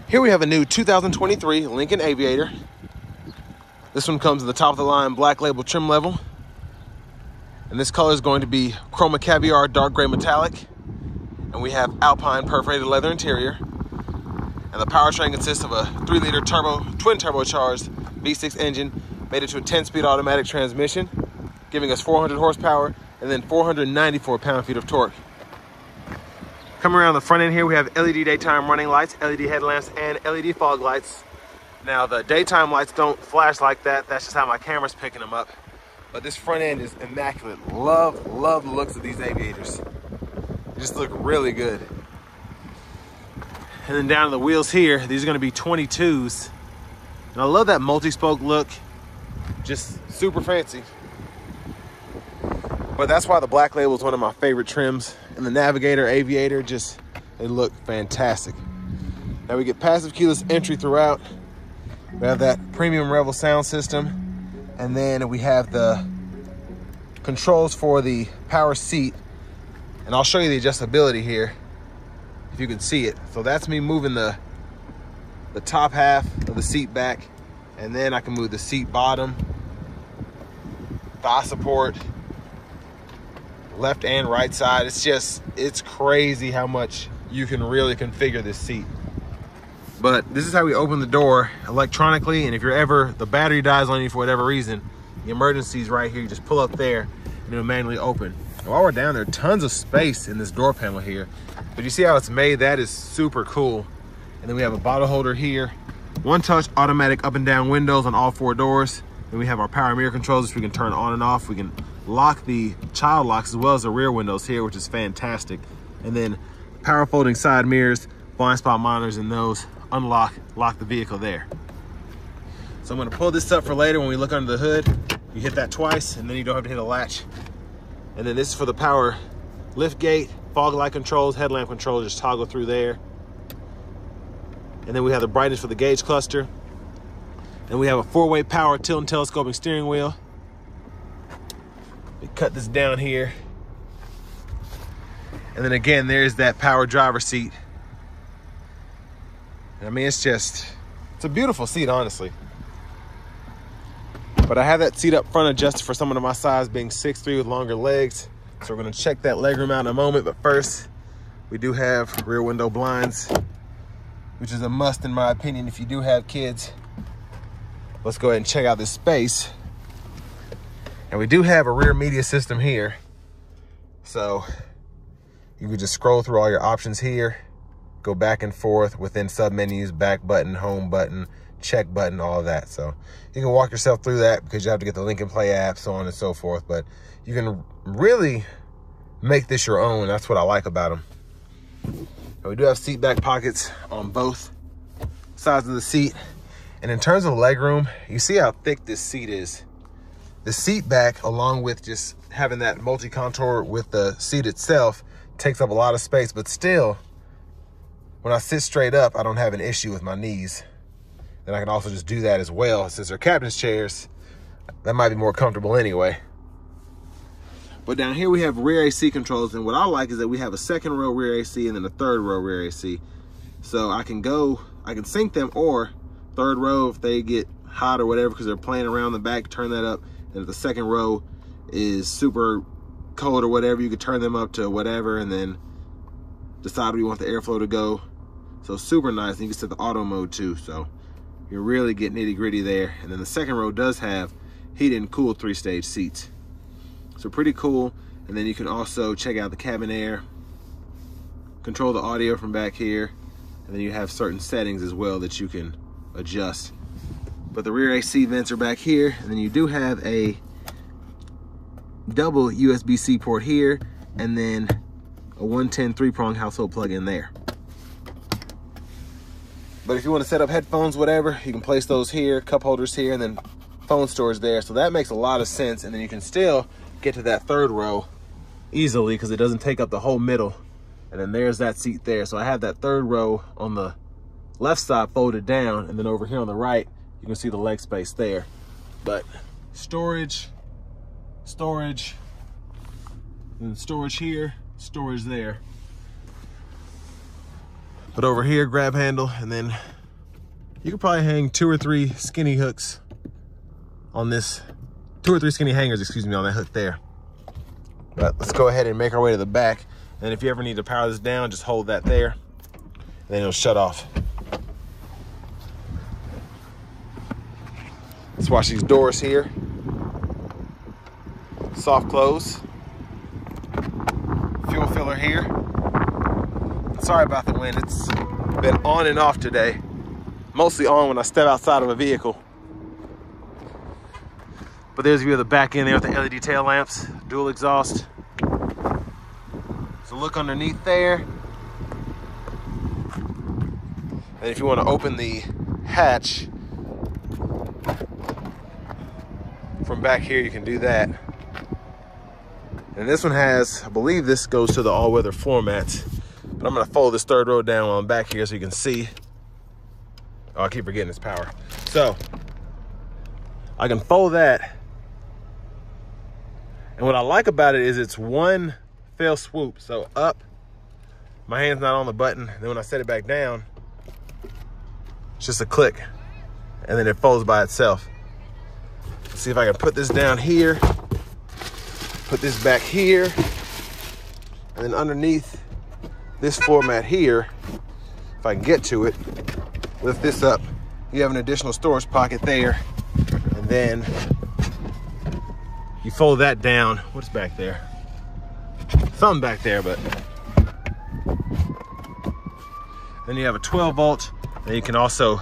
Here we have a new 2023 Lincoln Aviator. This one comes in the top of the line Black Label trim level. And this color is going to be chroma caviar dark gray metallic. And we have alpine perforated leather interior. And the powertrain consists of a 3-liter twin turbocharged V6 engine made into a 10-speed automatic transmission, giving us 400 horsepower and then 494 pound-feet of torque. Coming around the front end here, we have LED daytime running lights, LED headlamps, and LED fog lights. Now, the daytime lights don't flash like that. That's just how my camera's picking them up. But this front end is immaculate. Love the looks of these Aviators. They just look really good. And then down to the wheels here, these are gonna be 22s. And I love that multi-spoke look. Just super fancy. But that's why the Black Label is one of my favorite trims. And the Navigator, Aviator, they look fantastic. Now we get passive keyless entry throughout. We have that premium Revel sound system. And then we have the controls for the power seat. And I'll show you the adjustability here, if you can see it. So that's me moving the top half of the seat back. And then I can move the seat bottom, thigh support, left and right side. It's crazy how much you can really configure this seat. But this is how we open the door electronically. And if the battery dies on you for whatever reason, the emergency's right here. You just pull up there and it'll manually open. And while we're down there, tons of space in this door panel here. But you see how it's made? That is super cool. And then we have a bottle holder here. One-touch automatic up and down windows on all 4 doors. Then we have our power mirror controls, which we can turn on and off. We can lock the child locks as well as the rear windows here, which is fantastic. And then power folding side mirrors, blind spot monitors, and those lock the vehicle there. So I'm gonna pull this up for later when we look under the hood. You hit that twice and then you don't have to hit a latch. And then this is for the power lift gate, fog light controls, headlamp controls, just toggle through there. And then we have the brightness for the gauge cluster. And we have a 4-way power tilt and telescoping steering wheel. We cut this down here. And then again, there's that power driver seat. I mean, it's a beautiful seat, honestly. But I have that seat up front adjusted for someone of my size, being 6'3" with longer legs. So we're gonna check that legroom out in a moment. But first, we do have rear window blinds, which is a must in my opinion if you do have kids. Let's go ahead and check out this space. And we do have a rear media system here. So you can just scroll through all your options here, go back and forth within sub-menus, back button, home button, check button, all of that. So you can walk yourself through that because you have to get the Lincoln Play app, so on and so forth. But you can really make this your own. That's what I like about them. And we do have seat back pockets on both sides of the seat. And in terms of legroom, you see how thick this seat is. The seat back, along with just having that multi-contour with the seat itself, takes up a lot of space. But still, when I sit straight up, I don't have an issue with my knees. And I can also just do that as well. Since they're captain's chairs, that might be more comfortable anyway. But down here we have rear AC controls. And what I like is that we have a 2nd row rear AC and then a 3rd row rear AC. So I can sync them, or 3rd row if they get hot or whatever because they're playing around the back, turn that up. And if the 2nd row is super cold or whatever, you could turn them up to whatever and then decide where you want the airflow to go. So super nice. And you can set the auto mode too. So you really get nitty gritty there. And then the 2nd row does have heated and cooled 3-stage seats. So pretty cool. And then you can also check out the cabin air, control the audio from back here. And then you have certain settings as well that you can adjust. But the rear AC vents are back here. And then you do have a double USB-C port here. And then a 110 3-prong household plug in there. But if you want to set up headphones, whatever, you can place those here, cup holders here, and then phone storage there. So that makes a lot of sense. And then you can still get to that 3rd row easily because it doesn't take up the whole middle. And then there's that seat there. So I have that 3rd row on the left side folded down. And then over here on the right, you can see the leg space there. But storage, and storage here, storage there. But over here, grab handle, and then you could probably hang 2 or 3 skinny hooks on this, 2 or 3 skinny hangers, excuse me, on that hook there. But let's go ahead and make our way to the back. And if you ever need to power this down, just hold that there, and then it'll shut off. Let's watch these doors here. Soft close. Fuel filler here. Sorry about the wind, it's been on and off today. Mostly on when I step outside of a vehicle. But there's a view of the back end there with the LED tail lamps, dual exhaust. So look underneath there. And if you want to open the hatch from back here, you can do that. And this one has, I believe this goes to the all-weather floor mats. But I'm gonna fold this third row down while I'm back here so you can see. Oh, I keep forgetting it's power. So, I can fold that. And what I like about it is it's one fell swoop. So up, my hand's not on the button. Then when I set it back down, it's just a click. And then it folds by itself. Let's see if I can put this down here. Put this back here. And then underneath this floor mat here, if I can get to it, lift this up. You have an additional storage pocket there. And then you fold that down. What's back there? Something back there, but. Then you have a 12 volt, and you can also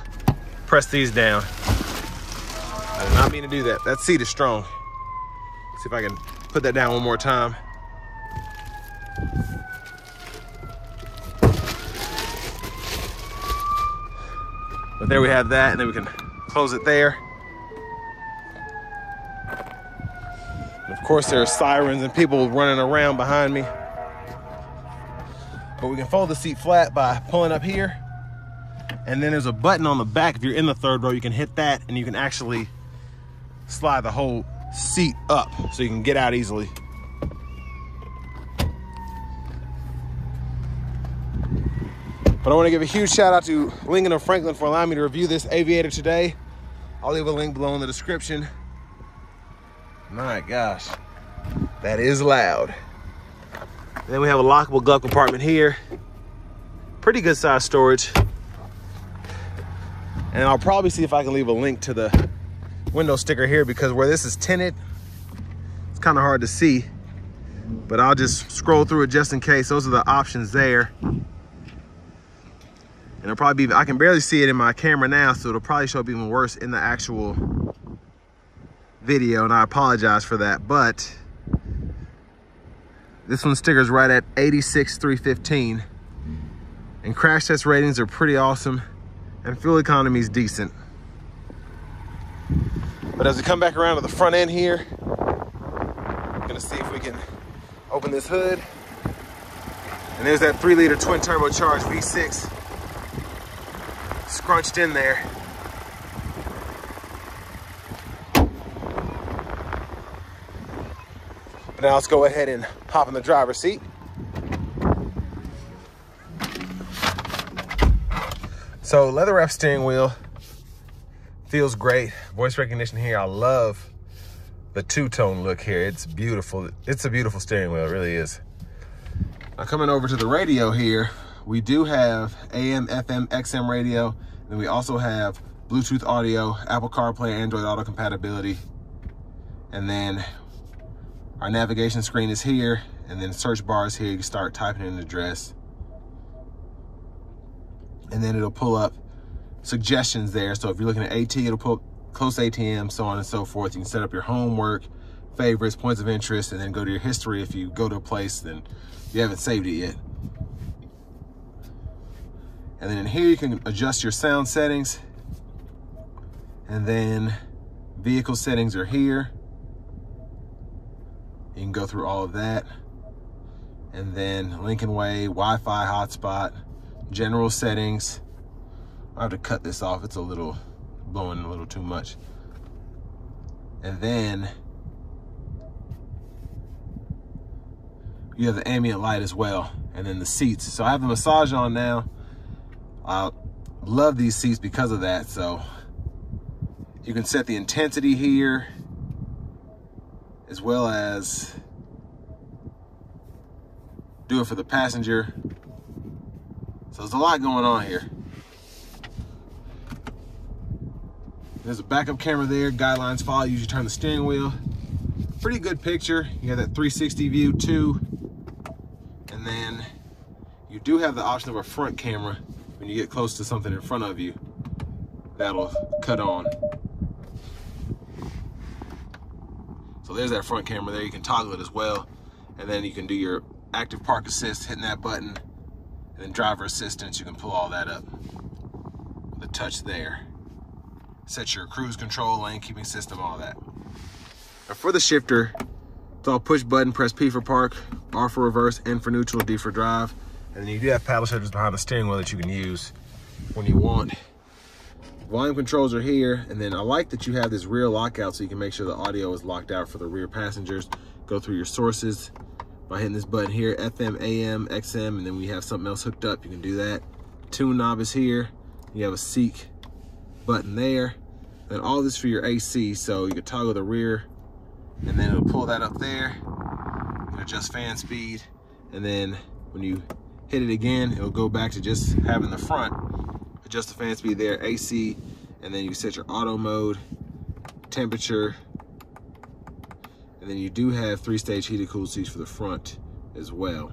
press these down. I did not mean to do that. That seat is strong. See if I can put that down one more time. But there we have that, and then we can close it there. And of course, there are sirens and people running around behind me. But we can fold the seat flat by pulling up here. And then there's a button on the back. If you're in the third row, you can hit that, and you can actually slide the whole seat up so you can get out easily. But I want to give a huge shout out to Lincoln and Franklin for allowing me to review this Aviator today. I'll leave a link below in the description. My gosh, that is loud. And then we have a lockable glove compartment here. Pretty good size storage. And I'll probably see if I can leave a link to the window sticker here, because where this is tinted, it's kind of hard to see. But I'll just scroll through it just in case. Those are the options there. And it'll probably be, I can barely see it in my camera now, so it'll probably show up even worse in the actual video, and I apologize for that. But this one's sticker's right at 86,315. And crash test ratings are pretty awesome, and fuel economy is decent. But as we come back around to the front end here, I'm gonna see if we can open this hood. And there's that 3-liter twin turbocharged V6 scrunched in there. But now let's go ahead and hop in the driver's seat. So leather wrap steering wheel feels great. Voice recognition here. I love the two-tone look here. It's beautiful. It's a beautiful steering wheel. It really is. Now coming over to the radio here, we do have AM, FM, XM radio. And we also have Bluetooth audio, Apple CarPlay, Android Auto compatibility. And then our navigation screen is here. And then search bar is here. You can start typing in an address. And then it'll pull up suggestions there. So if you're looking at AT, it'll pull up close ATM, so on and so forth. You can set up your homework, favorites, points of interest, and then go to your history. If you go to a place, then you haven't saved it yet. And then in here, you can adjust your sound settings. And then vehicle settings are here. You can go through all of that. And then Lincoln Way, Wi-Fi hotspot, general settings. I have to cut this off. It's a little blowing a little too much. And then you have the ambient light as well. And then the seats. So I have the massage on now. I love these seats because of that. So you can set the intensity here, as well as do it for the passenger. So there's a lot going on here. There's a backup camera there, guidelines follow, usually turn the steering wheel. Pretty good picture. You have that 360 view too. And then you do have the option of a front camera when you get close to something in front of you. That'll cut on. So there's that front camera there. You can toggle it as well. And then you can do your active park assist, hitting that button. And then driver assistance, you can pull all that up with a touch there. Set your cruise control, lane keeping system, all that. Now for the shifter, it's all push button, press P for park, R for reverse, N for neutral, D for drive. And then you do have paddle shifters behind the steering wheel that you can use when you want. Volume controls are here, and then I like that you have this rear lockout so you can make sure the audio is locked out for the rear passengers. Go through your sources by hitting this button here, FM, AM, XM, and then we have something else hooked up, you can do that. Tune knob is here. You have a seek button there. And all this for your AC, so you can toggle the rear, and then it'll pull that up there. You can adjust fan speed, and then when you hit it again, it'll go back to just having the front. Adjust the fan speed there, AC, and then you set your auto mode, temperature, and then you do have 3-stage heated cooled seats for the front as well.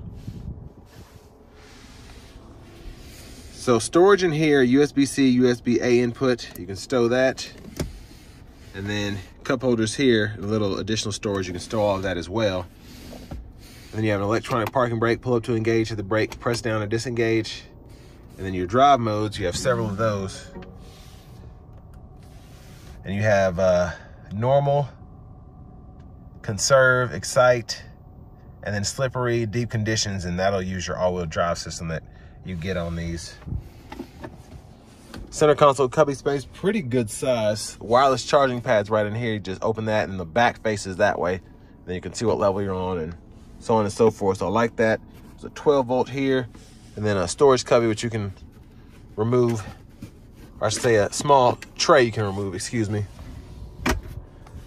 So storage in here, USB-C, USB-A input, you can stow that. And then cup holders here, a little additional storage, you can store all of that as well. And then you have an electronic parking brake, pull up to engage, hit the brake, press down to disengage. And then your drive modes, you have several of those. And you have normal, conserve, excite, and then slippery, deep conditions, and that'll use your all-wheel drive system that you get on these. Center console cubby space, pretty good size. Wireless charging pads right in here. You just open that and the back faces that way. Then you can see what level you're on and so on and so forth. So I like that. There's a 12 volt here, and then a storage cubby which you can remove, or I should say a small tray you can remove, excuse me.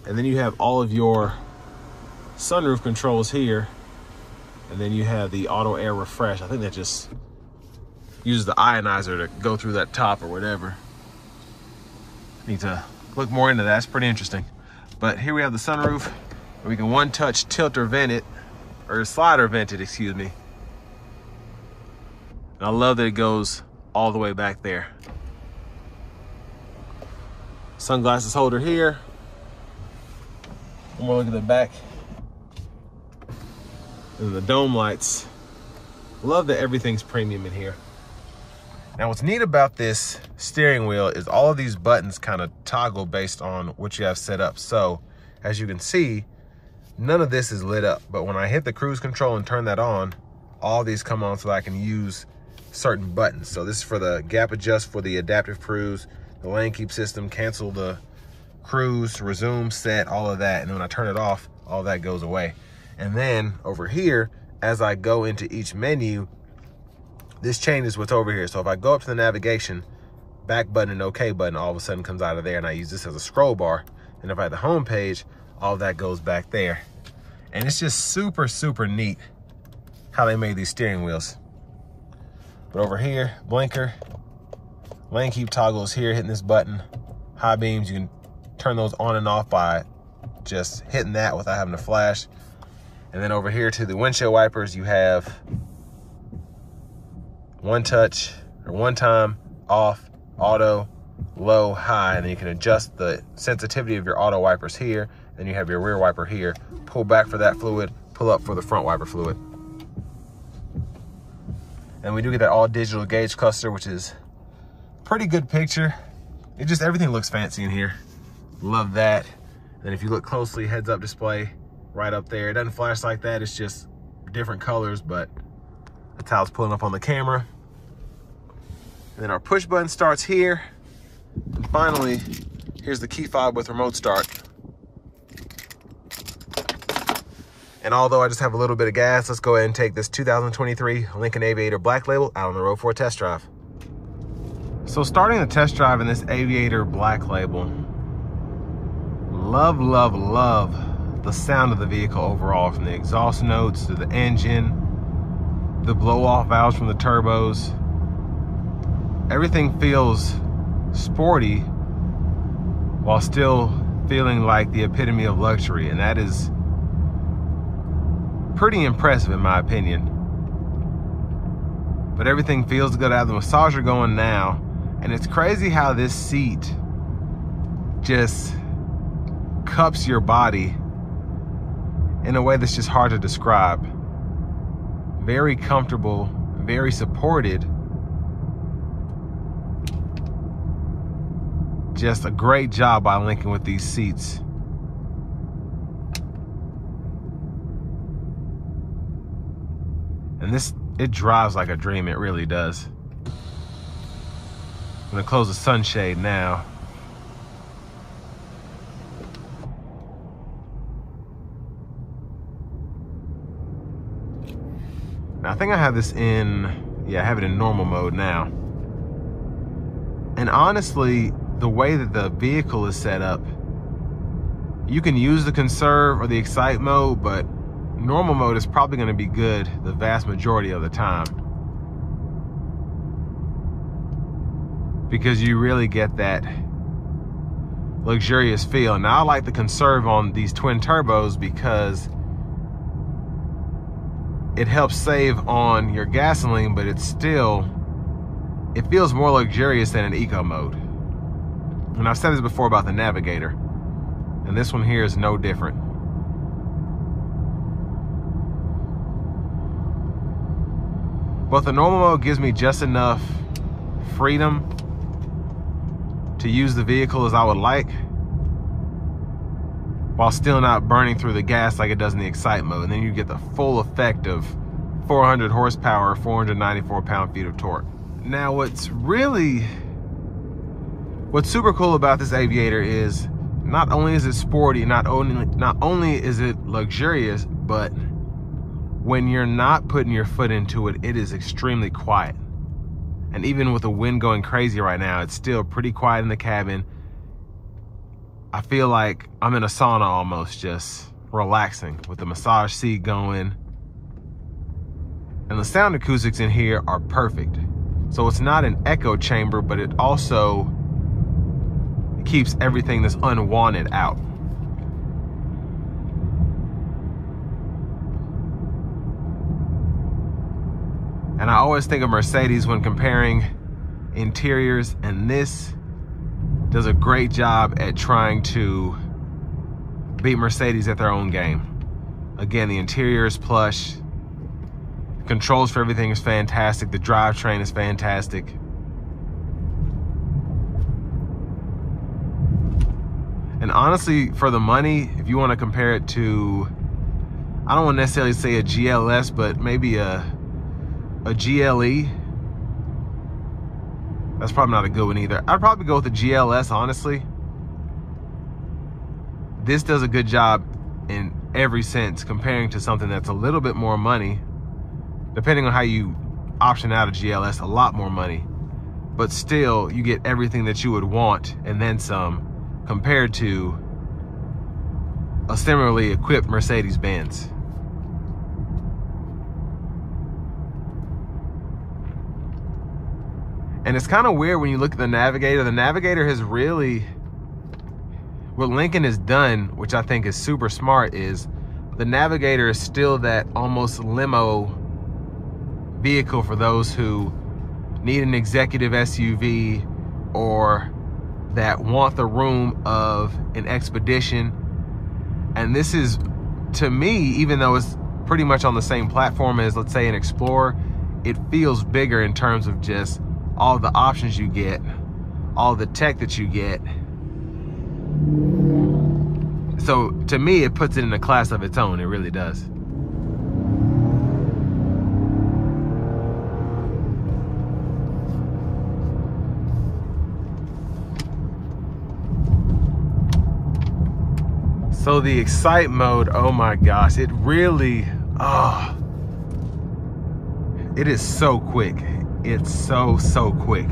And then you have all of your sunroof controls here, and then you have the auto air refresh. I think that just uses the ionizer to go through that top or whatever. Need to look more into that, it's pretty interesting. But here we have the sunroof, and we can one-touch tilt or vent it, or slide or vent it, excuse me. And I love that it goes all the way back there. Sunglasses holder here. One more look at the back. And the dome lights. Love that everything's premium in here. Now what's neat about this steering wheel is all of these buttons kind of toggle based on what you have set up. So as you can see, none of this is lit up, but when I hit the cruise control and turn that on, all these come on so that I can use certain buttons. So this is for the gap adjust for the adaptive cruise, the lane keep system, cancel the cruise, resume, set, all of that. And then when I turn it off, all that goes away. And then over here, as I go into each menu, this changes what's over here. So if I go up to the navigation, back button and OK button all of a sudden comes out of there, and I use this as a scroll bar. And if I hit the home page, all of that goes back there. And it's just super, super neat how they made these steering wheels. But over here, blinker, lane keep toggles here, hitting this button. High beams, you can turn those on and off by just hitting that without having to flash. And then over here to the windshield wipers, you have one touch or one time, off, auto, low, high, and then you can adjust the sensitivity of your auto wipers here. Then you have your rear wiper here. Pull back for that fluid, pull up for the front wiper fluid. And we do get that all digital gauge cluster, which is pretty good picture. It just, everything looks fancy in here. Love that. And if you look closely, heads up display right up there. It doesn't flash like that, it's just different colors, but that's how it's pulling up on the camera. And then our push button starts here. And finally, here's the key fob with remote start. And although I just have a little bit of gas, let's go ahead and take this 2023 Lincoln Aviator Black Label out on the road for a test drive. So starting the test drive in this Aviator Black Label, love, love, love the sound of the vehicle overall, from the exhaust notes to the engine, the blow-off valves from the turbos. Everything feels sporty while still feeling like the epitome of luxury, and that is pretty impressive in my opinion. But everything feels good. I have the massager going now, and it's crazy how this seat just cups your body in a way that's just hard to describe. Very comfortable, very supported. Just a great job by Lincoln with these seats. And it drives like a dream, it really does. I'm gonna close the sunshade now. Now I think I have this in, yeah, I have it in normal mode now. And honestly, the way that the vehicle is set up, you can use the conserve or the excite mode, but normal mode is probably going to be good the vast majority of the time, because you really get that luxurious feel. Now I like the conserve on these twin turbos because it helps save on your gasoline, but it feels more luxurious than an eco mode. And I've said this before about the Navigator, and this one here is no different. But the normal mode gives me just enough freedom to use the vehicle as I would like, while still not burning through the gas like it does in the excite mode. And then you get the full effect of 400 horsepower, 494 pound-feet of torque. Now what's super cool about this Aviator is not only is it sporty, not only is it luxurious, but when you're not putting your foot into it, it is extremely quiet. And even with the wind going crazy right now, it's still pretty quiet in the cabin. I feel like I'm in a sauna almost, just relaxing with the massage seat going. And the sound acoustics in here are perfect. So it's not an echo chamber, but it also keeps everything that's unwanted out. And I always think of Mercedes when comparing interiors, and this does a great job at trying to beat Mercedes at their own game. Again, the interior is plush, controls for everything is fantastic, the drivetrain is fantastic. And honestly, for the money, if you want to compare it to, I don't want to necessarily say a GLS, but maybe a GLE. That's probably not a good one either. I'd probably go with the GLS, honestly. This does a good job in every sense, comparing to something that's a little bit more money. Depending on how you option out a GLS, a lot more money. But still, you get everything that you would want and then some, compared to a similarly equipped Mercedes-Benz. And it's kind of weird when you look at the Navigator. The Navigator has really, what Lincoln has done, which I think is super smart, is the Navigator is still that almost limo vehicle for those who need an executive SUV or that want the room of an Expedition. And this is, to me, even though it's pretty much on the same platform as, let's say, an Explorer, it feels bigger in terms of just all the options you get, all the tech that you get. So to me, it puts it in a class of its own. It really does. So the excite mode, oh my gosh, it really, it is so quick. It's so quick.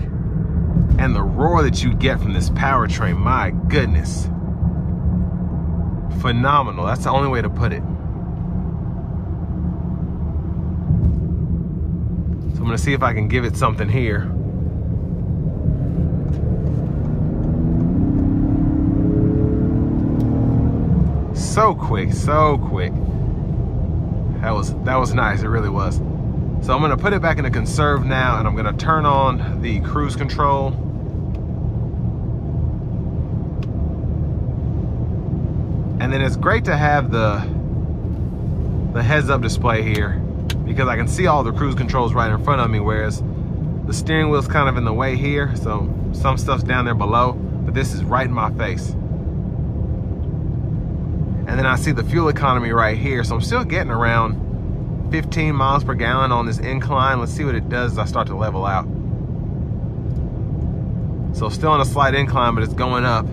more that you get from this powertrain. My goodness. Phenomenal. That's the only way to put it. So I'm gonna see if I can give it something here. So quick, so quick. That was nice, it really was. So I'm gonna put it back into conserve now, and I'm gonna turn on the cruise control. And then it's great to have the heads up display here, because I can see all the cruise controls right in front of me, whereas the steering wheel's kind of in the way here, so some stuff's down there below, but this is right in my face. And then I see the fuel economy right here, so I'm still getting around 15 miles per gallon on this incline. Let's see what it does as I start to level out. So still on a slight incline, but it's going up.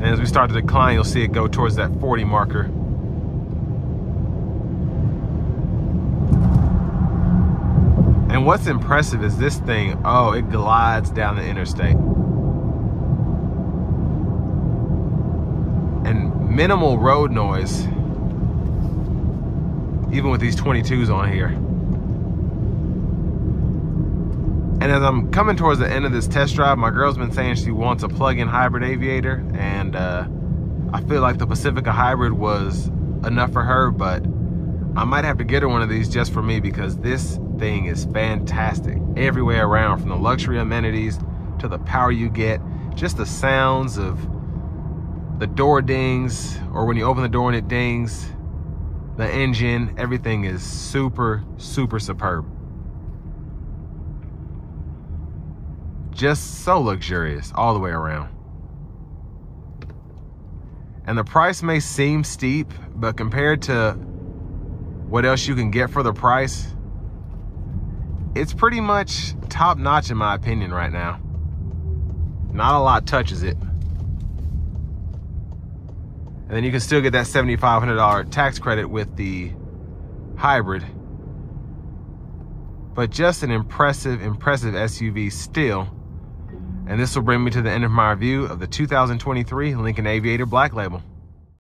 And as we start to decline, you'll see it go towards that 40 marker. And what's impressive is this thing, oh, it glides down the interstate. And minimal road noise, even with these 22s on here. And as I'm coming towards the end of this test drive, my girl's been saying she wants a plug-in hybrid Aviator, and I feel like the Pacifica hybrid was enough for her, but I might have to get her one of these just for me, because this thing is fantastic everywhere around, from the luxury amenities to the power you get, just the sounds of the door dings, or when you open the door and it dings, the engine, everything is super, super superb. Just so luxurious all the way around. And the price may seem steep, but compared to what else you can get for the price, it's pretty much top notch in my opinion right now. Not a lot touches it. And then you can still get that $7,500 tax credit with the hybrid. But just an impressive SUV still. And this will bring me to the end of my review of the 2023 Lincoln Aviator Black Label.